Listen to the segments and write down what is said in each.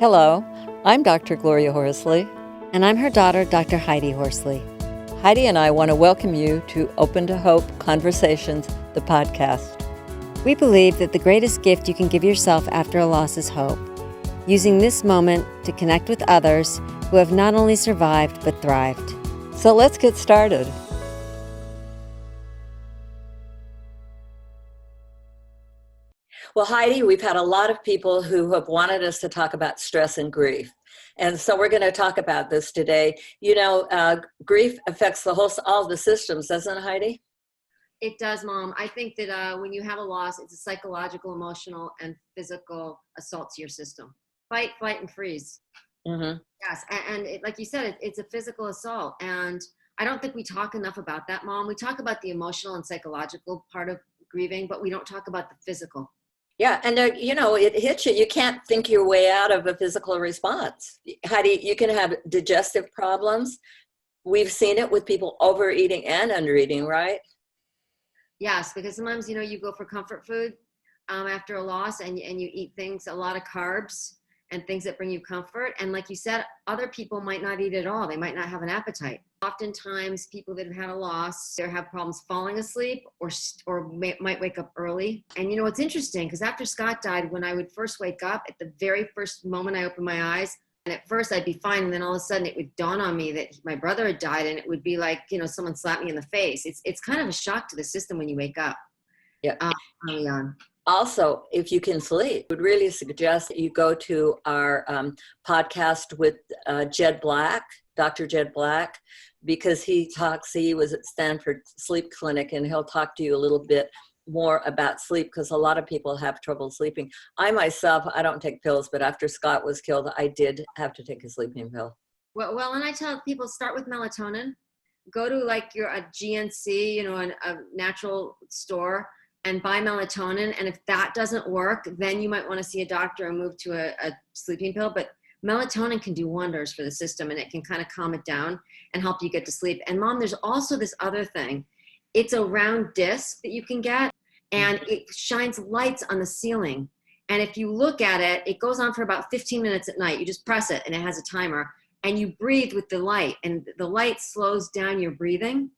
Hello, I'm Dr. Gloria Horsley. And I'm her daughter, Dr. Heidi Horsley. Heidi and I want to welcome you to Open to Hope Conversations, the podcast. We believe that the greatest gift you can give yourself after a loss is hope, using this moment to connect with others who have not only survived but thrived. So let's get started. Well, Heidi, we've had a lot of people who have wanted us to talk about stress and grief. And so we're going to talk about this today. You know, grief affects all the systems, doesn't it, Heidi? It does, Mom. I think that when you have a loss, it's a psychological, emotional, and physical assault to your system. Fight, flight, and freeze. Mm-hmm. Yes, and like you said, it's a physical assault. And I don't think we talk enough about that, Mom. We talk about the emotional and psychological part of grieving, but we don't talk about the physical. Yeah, and it hits you. You can't think your way out of a physical response. Heidi, you can have digestive problems. We've seen it with people overeating and undereating, right? Yes, because sometimes, you go for comfort food after a loss and you eat things, a lot of carbs and things that bring you comfort. And like you said, other people might not eat at all. They might not have an appetite. Oftentimes, people that have had a loss, they have problems falling asleep or might wake up early. And it's interesting because after Scott died, when I would first wake up, at the very first moment I opened my eyes, and at first I'd be fine, and then all of a sudden it would dawn on me that my brother had died, and it would be like, someone slapped me in the face. It's kind of a shock to the system when you wake up. Yeah. Early on. Also, if you can sleep, I would really suggest that you go to our podcast with Jed Black, Dr. Jed Black, because he was at Stanford Sleep Clinic, and he'll talk to you a little bit more about sleep because a lot of people have trouble sleeping. I myself, I don't take pills, but after Scott was killed, I did have to take a sleeping pill. Well, and I tell people, start with melatonin. Go to like a GNC, a natural store, and buy melatonin. And if that doesn't work, then you might want to see a doctor and move to a sleeping pill. But melatonin can do wonders for the system, and it can kind of calm it down and help you get to sleep. And Mom, there's also this other thing. It's a round disc that you can get, and it shines lights on the ceiling. And if you look at it, it goes on for about 15 minutes at night. You just press it, and it has a timer. And you breathe with the light, and the light slows down your breathing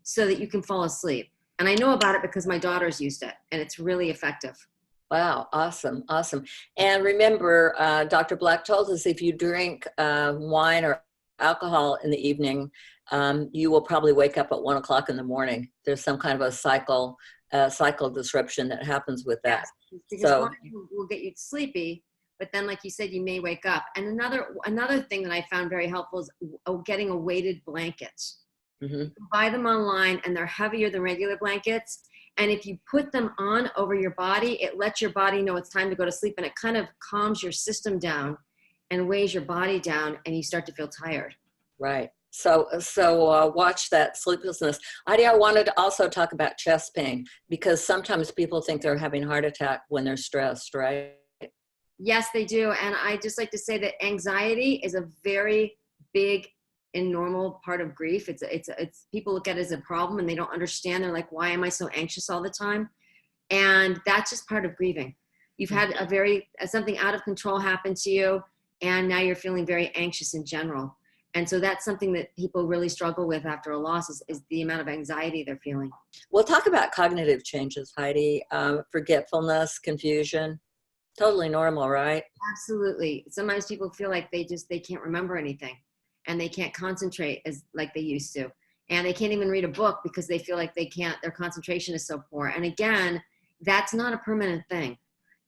so that you can fall asleep. And I know about it because my daughter's used it, and it's really effective. Wow, awesome. And remember, Dr. Black told us if you drink wine or alcohol in the evening, you will probably wake up at 1 o'clock in the morning. There's some kind of a cycle disruption that happens with that. Yes, because wine will get you sleepy, but then, like you said, you may wake up. And another thing that I found very helpful is getting a weighted blanket. Mm-hmm. You can buy them online, and they're heavier than regular blankets. And if you put them on over your body, it lets your body know it's time to go to sleep, and it kind of calms your system down and weighs your body down, and you start to feel tired. Right. So watch that sleeplessness. I wanted to also talk about chest pain, because sometimes people think they're having a heart attack when they're stressed, right? Yes, they do. And I just like to say that anxiety is a very big and normal part of grief. It's people look at it as a problem, and they don't understand. They're like, why am I so anxious all the time? And that's just part of grieving. You've had something out of control happen to you, and now you're feeling very anxious in general. And so that's something that people really struggle with after a loss is the amount of anxiety they're feeling. We'll talk about cognitive changes, Heidi. Forgetfulness, confusion, totally normal, right? Absolutely. Sometimes people feel like they can't remember anything, and they can't concentrate like they used to. And they can't even read a book because they feel like their concentration is so poor. And again, that's not a permanent thing.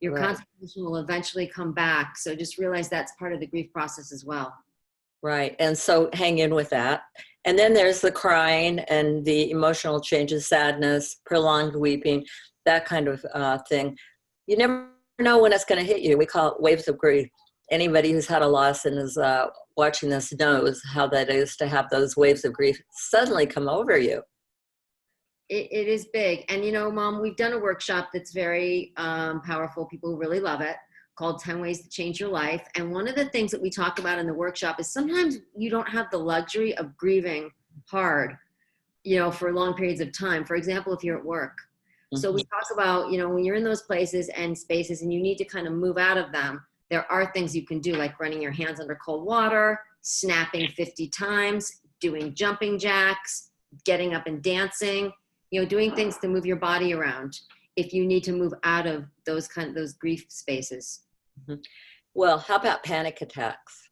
Your concentration will eventually come back. So just realize that's part of the grief process as well. Right. And so hang in with that. And then there's the crying and the emotional changes, sadness, prolonged weeping, that kind of thing. You never know when it's going to hit you. We call it waves of grief. Anybody who's had a loss and is watching this knows how that is to have those waves of grief suddenly come over you. It is big. And, Mom, we've done a workshop that's very powerful. People really love it, called 10 Ways to Change Your Life. And one of the things that we talk about in the workshop is sometimes you don't have the luxury of grieving hard, for long periods of time. For example, if you're at work. Mm-hmm. So we talk about, when you're in those places and spaces and you need to kind of move out of them, there are things you can do, like running your hands under cold water, snapping 50 times, doing jumping jacks, getting up and dancing, doing things to move your body around if you need to move out of those grief spaces. Mm-hmm. Well, how about panic attacks?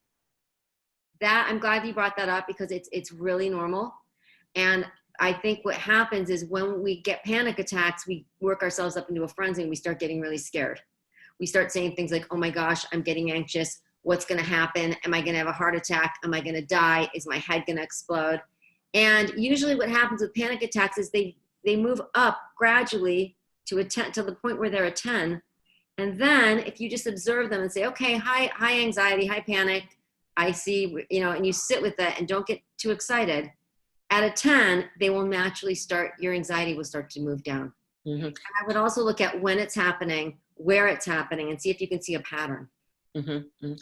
That, I'm glad you brought that up, because it's really normal. And I think what happens is when we get panic attacks, we work ourselves up into a frenzy and we start getting really scared. We start saying things like, oh my gosh, I'm getting anxious. What's going to happen? Am I going to have a heart attack? Am I going to die? Is my head going to explode? And usually what happens with panic attacks is they move up gradually to a 10, to the point where they're a 10. And then if you just observe them and say, okay, high anxiety, high panic, I see, and you sit with that and don't get too excited. At a 10, they will naturally your anxiety will start to move down. Mm-hmm. And I would also look at when it's happening, where it's happening, and see if you can see a pattern. Mm-hmm. Mm-hmm.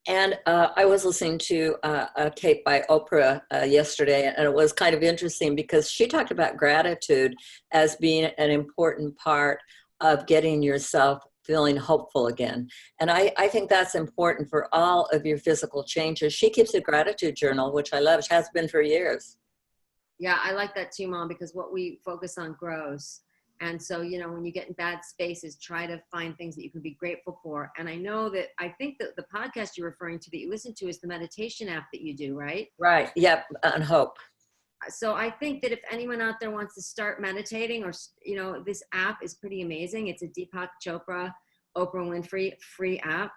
And I was listening to a tape by Oprah yesterday, and it was kind of interesting because she talked about gratitude as being an important part of getting yourself feeling hopeful again. And I think that's important for all of your physical changes. She keeps a gratitude journal, which I love. She has been for years. Yeah, I like that too, Mom, because what we focus on grows. And so, when you get in bad spaces, try to find things that you can be grateful for. And I think that the podcast you're referring to that you listen to is the meditation app that you do, right? Right. Yep. And hope. So I think that if anyone out there wants to start meditating, or, this app is pretty amazing. It's a Deepak Chopra, Oprah Winfrey free app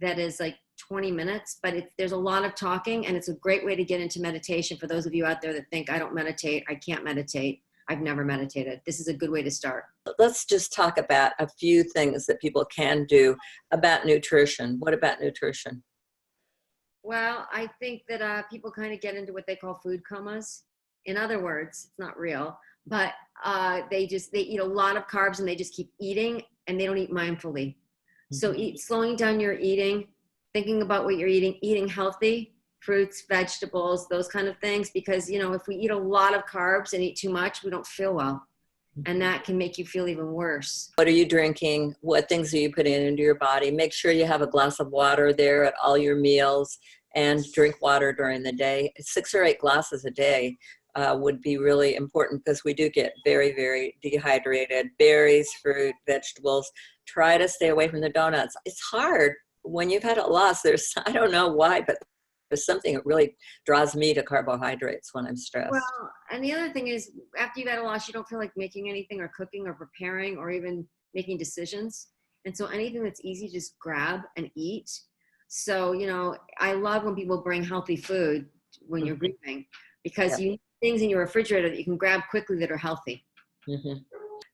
that is like 20 minutes, but there's a lot of talking, and it's a great way to get into meditation for those of you out there that think, I don't meditate, I can't meditate, I've never meditated. This is a good way to start. Let's just talk about a few things that people can do about nutrition. What about nutrition? Well, I think that people kind of get into what they call food comas. In other words, it's not real, but they eat a lot of carbs and they just keep eating, and they don't eat mindfully. Mm-hmm. So slowing down your eating, thinking about what you're eating healthy, fruits, vegetables, those kind of things, because, if we eat a lot of carbs and eat too much, we don't feel well. And that can make you feel even worse. What are you drinking? What things are you putting into your body? Make sure you have a glass of water there at all your meals, and drink water during the day. 6 or 8 glasses a day would be really important, because we do get very, very dehydrated. Berries, fruit, vegetables. Try to stay away from the donuts. It's hard when you've had a loss. I don't know why, but there's something that really draws me to carbohydrates when I'm stressed. Well, and the other thing is, after you've had a loss, you don't feel like making anything or cooking or preparing or even making decisions. And so anything that's easy, just grab and eat. So, I love when people bring healthy food when you're grieving, because you need things in your refrigerator that you can grab quickly that are healthy. Mm-hmm.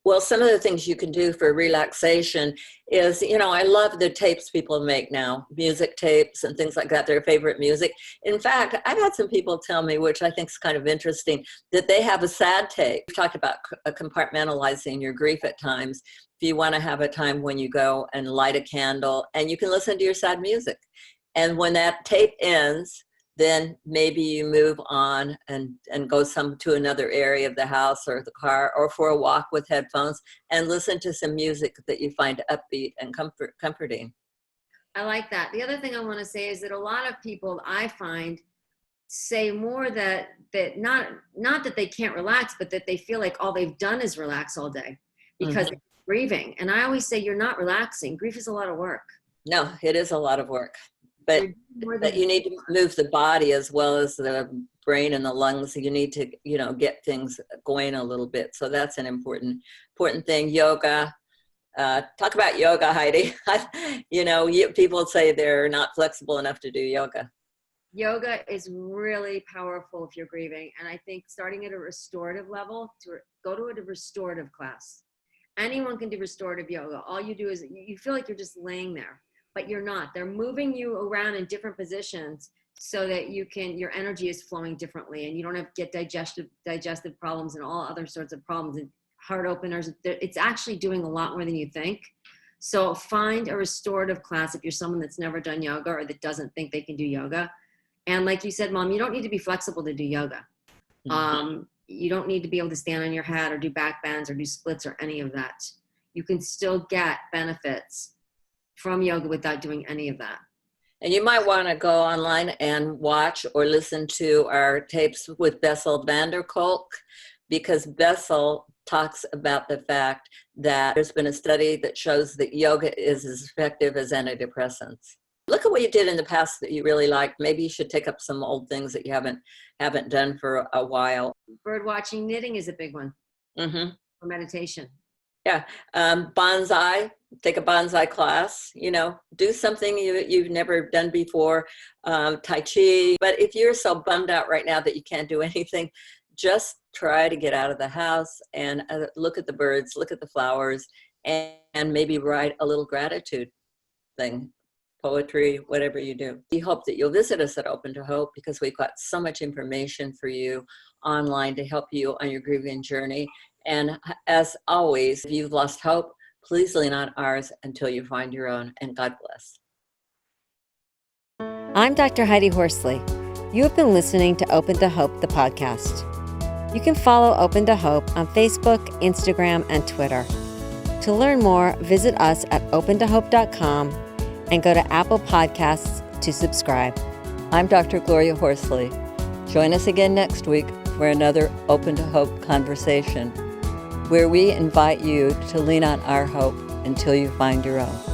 Well, some of the things you can do for relaxation is, I love the tapes people make now, music tapes and things like that, their favorite music. In fact, I've had some people tell me, which I think is kind of interesting, that they have a sad tape. We've talked about compartmentalizing your grief at times. If you want to have a time when you go and light a candle and you can listen to your sad music. And when that tape ends, then maybe you move on and go to another area of the house or the car, or for a walk with headphones, and listen to some music that you find upbeat and comforting. I like that. The other thing I want to say is that a lot of people, I find, say more that not that they can't relax, but that they feel like all they've done is relax all day because they're grieving. And I always say, you're not relaxing. Grief is a lot of work. No, it is a lot of work. But you need to move the body as well as the brain and the lungs. You need to, get things going a little bit. So that's an important thing. Yoga. Talk about yoga, Heidi. People say they're not flexible enough to do yoga. Yoga is really powerful if you're grieving. And I think starting at a restorative level, to go to a restorative class. Anyone can do restorative yoga. All you do is you feel like you're just laying there. But you're not. They're moving you around in different positions so that your energy is flowing differently, and you don't have to get digestive problems and all other sorts of problems and heart openers. It's actually doing a lot more than you think. So find a restorative class if you're someone that's never done yoga or that doesn't think they can do yoga. And like you said, Mom, you don't need to be flexible to do yoga. Mm-hmm. You don't need to be able to stand on your head or do back bends or do splits or any of that. You can still get benefits from yoga without doing any of that. And you might want to go online and watch or listen to our tapes with Bessel van der Kolk, because Bessel talks about the fact that there's been a study that shows that yoga is as effective as antidepressants. Look at what you did in the past that you really liked. Maybe you should take up some old things that you haven't done for a while. Bird watching, knitting is a big one for meditation. Yeah, bonsai. Take a bonsai class. Do something you've never done before. Tai Chi. But if you're so bummed out right now that you can't do anything, just try to get out of the house and look at the birds, look at the flowers, and maybe write a little gratitude thing. Poetry, whatever you do. We hope that you'll visit us at Open to Hope, because we've got so much information for you online to help you on your grieving journey. And as always, if you've lost hope, please lean on ours until you find your own, and God bless. I'm Dr. Heidi Horsley. You have been listening to Open to Hope, the podcast. You can follow Open to Hope on Facebook, Instagram, and Twitter. To learn more, visit us at opentohope.com and go to Apple Podcasts to subscribe. I'm Dr. Gloria Horsley. Join us again next week for another Open to Hope conversation, where we invite you to lean on our hope until you find your own.